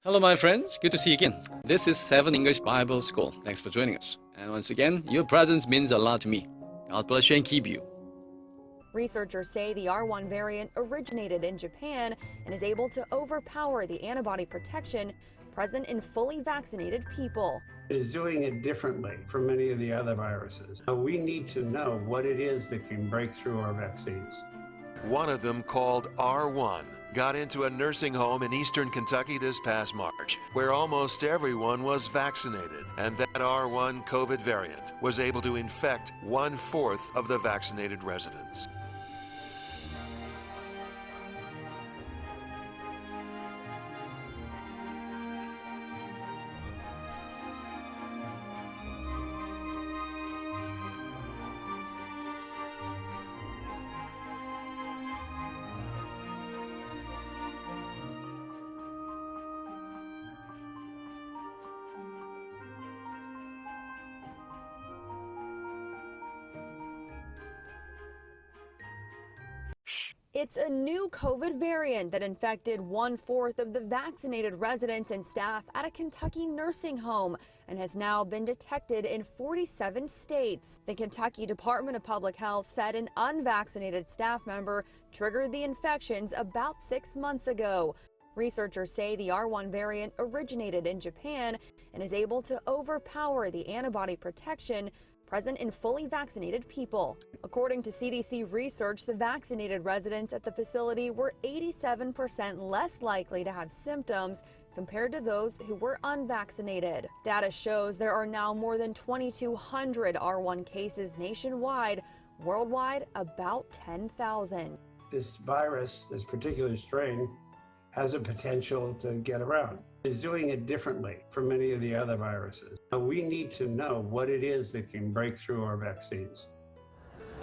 Hello, my friends. Good to see you again. This is 7 English Bible School. Thanks for joining us. And once again, your presence means a lot to me. God bless you and keep you. Researchers say the R.1 variant originated in Japan and is able to overpower the antibody protection present in fully vaccinated people. Is doing it differently from many of the other viruses. We need to know what it is that can break through our vaccines. One of them, called R1, got into a nursing home in eastern Kentucky this past March, where almost everyone was vaccinated. And that R1 COVID variant was able to infect 1/4 of the vaccinated residents. It's a new COVID variant that infected 1/4 of the vaccinated residents and staff at a Kentucky nursing home and has now been detected in 47 states. The Kentucky Department of Public Health said an unvaccinated staff member triggered the infections about 6 months ago. Researchers say the R1 variant originated in Japan and is able to overpower the antibody protection present in fully vaccinated people. According to CDC research, the vaccinated residents at the facility were 87% less likely to have symptoms compared to those who were unvaccinated. Data shows there are now more than 2,200 R1 cases nationwide. Worldwide, about 10,000. This virus, this particular strain, has a potential to get around. It's doing it differently from many of the other viruses. We need to know what it is that can break through our vaccines.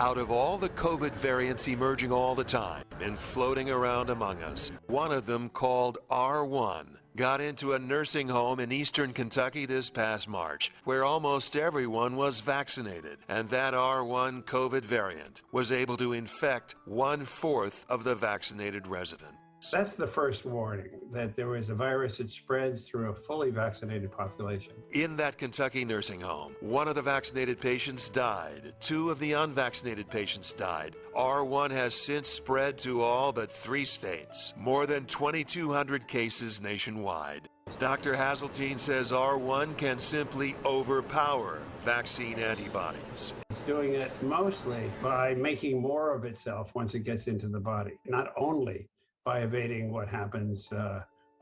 Out of all the COVID variants emerging all the time and floating around among us, one of them, called R1, got into a nursing home in eastern Kentucky this past March, where almost everyone was vaccinated. And that R1 COVID variant was able to infect 1/4 of the vaccinated residents. That's the first warning, that there is a virus that spreads through a fully vaccinated population. In that Kentucky nursing home, one of the vaccinated patients died. 2 of the unvaccinated patients died. R1 has since spread to all but 3 states. More than 2,200 cases nationwide. Dr. Hazeltine says R1 can simply overpower vaccine antibodies. It's doing it mostly by making more of itself once it gets into the body, not only by evading what happens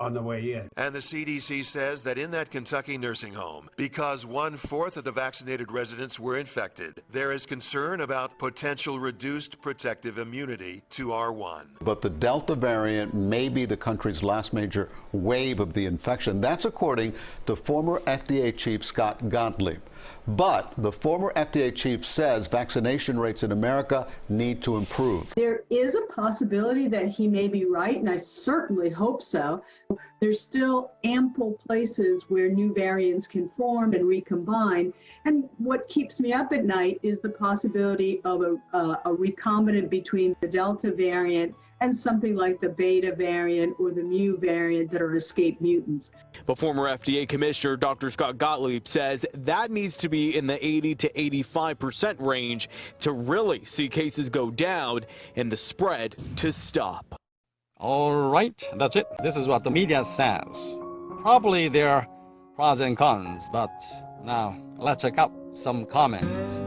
on the way in. And the CDC says that in that Kentucky nursing home, because 1/4 of the vaccinated residents were infected, there is concern about potential reduced protective immunity to R1. But the Delta variant may be the country's last major wave of the infection. That's according to former FDA Chief Scott Gottlieb. But the former FDA chief says vaccination rates in America need to improve. There is a possibility that he may be right, and I certainly hope so. There's still ample places where new variants can form and recombine. And what keeps me up at night is the possibility of a recombinant between the Delta variant and something like the Beta variant or the Mu variant that are escape mutants. But former FDA Commissioner Dr. Scott Gottlieb says that needs to be in the 80 to 85% range to really see cases go down and the spread to stop. All right, that's it. This is what the media says. Probably there are pros and cons, but now let's check out some comments.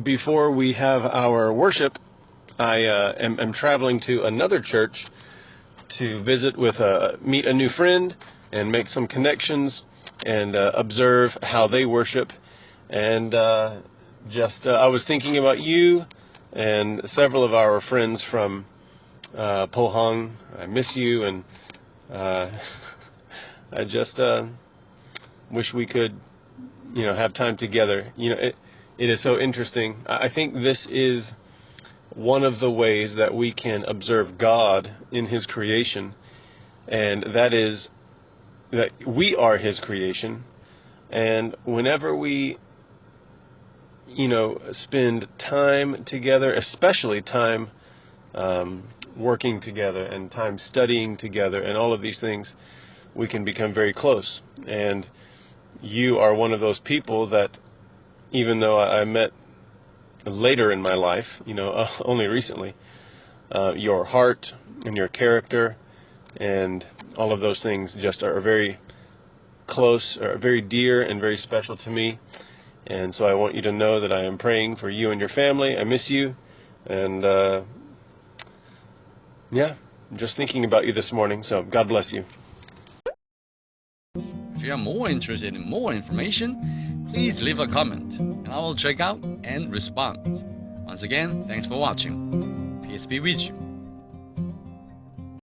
before we have our worship, I am traveling to another church to visit with meet a new friend and make some connections and observe how they worship. And I was thinking about you and several of our friends from Pohang. I miss you, and I just wish we could, have time together. It is so interesting. I think this is one of the ways that we can observe God in His creation, and that is that we are His creation, and whenever we spend time together, especially time working together and time studying together and all of these things, we can become very close. And you are one of those people that, even though I met later in my life, only recently, your heart and your character and all of those things just are very close, or very dear and very special to me. And so I want you to know that I am praying for you and your family. I miss you. And I'm just thinking about you this morning. So God bless you. If you are more interested in more information, please leave a comment and I will check out and respond. Once again, thanks for watching. Peace be with you.